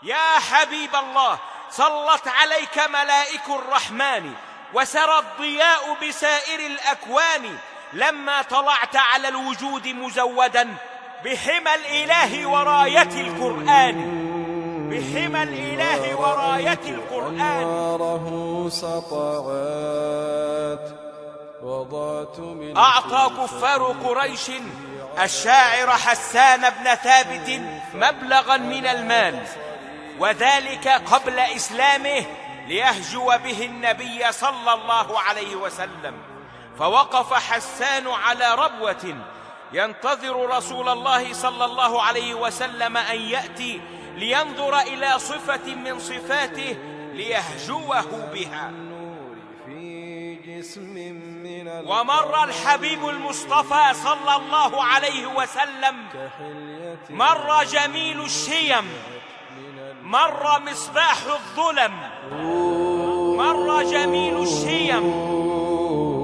يا حبيب الله، صلت عليك ملائك الرحمن وسرى الضياء بسائر الأكوان لما طلعت على الوجود مزودا بحمى الإله وراية القرآن، بحمى الإله وراية القرآن. أعطى كفار قريش الشاعر حسان بن ثابت مبلغا من المال، وذلك قبل إسلامه، ليهجو به النبي صلى الله عليه وسلم. فوقف حسان على ربوة ينتظر رسول الله صلى الله عليه وسلم أن يأتي لينظر إلى صفة من صفاته ليهجوه بها. ومر الحبيب المصطفى صلى الله عليه وسلم، مر جميل الشيم، مر مصباح الظلم، مر جميل الشيم،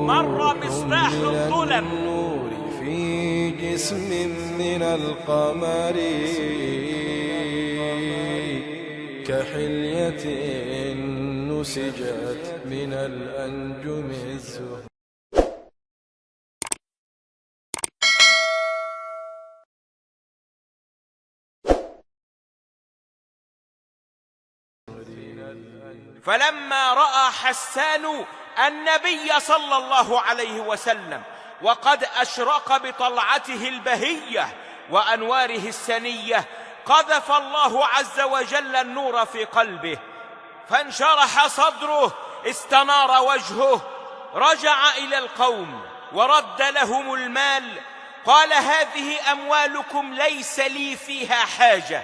مر مصباح الظلم. في جسم من القمر كحلية نسجت من الأنجم الزهر. فلما رأى حسان النبي صلى الله عليه وسلم وقد أشرق بطلعته البهية وأنواره السنية، قذف الله عز وجل النور في قلبه، فانشرح صدره، استنار وجهه، رجع إلى القوم ورد لهم المال، قال: هذه أموالكم ليس لي فيها حاجة،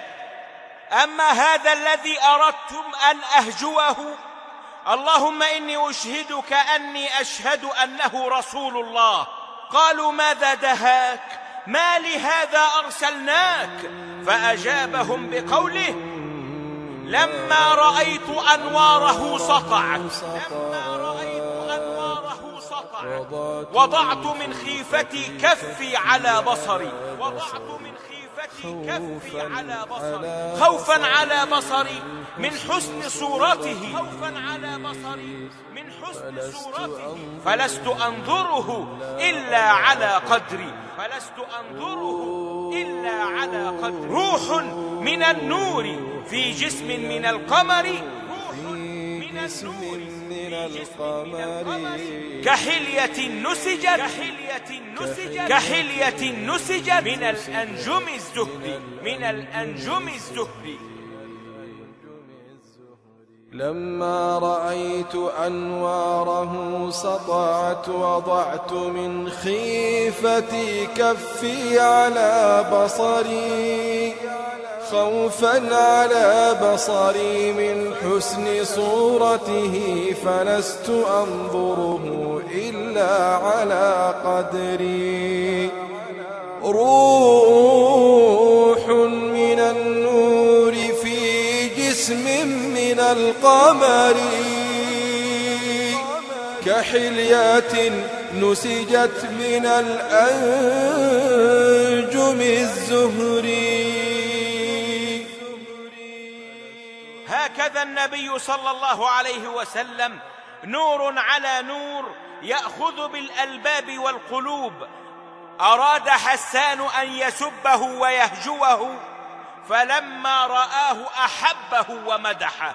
أما هذا الذي أردتم أن أهجوه، اللهم إني أشهدك أني أشهد أنه رسول الله. قالوا: ماذا دهاك؟ ما لهذا أرسلناك؟ فأجابهم بقوله: لما رأيت أنواره سطعت، لما رأيت أنواره سطعت، وضعت من خيفتي كفي على بصري، وضعت من كفي على بصري، خوفا على بصري من حسن صورته، خوفا على بصري من حسن صورته، فلست أنظره إلا على قدري، فلست أنظره إلا على قدري. روح من النور في جسم من القمر، روح من النور في جسم من القمر كحلية نسجت، كحلية نسجت من الأنجم الزهري، من الأنجم الزهري. لما رأيت أنواره سطعت، وضعت من خيفتي كفي على بصري، خوفا على بصري من حسن صورته، فلست أنظره إلا على قدري. روح من النور في جسم من القمر كحلية نسجت من الأنجم الزهري. هكذا النبي صلى الله عليه وسلم، نور على نور يأخذ بالألباب والقلوب. أراد حسان أن يسبه ويهجوه، فلما رآه أحبه ومدحه.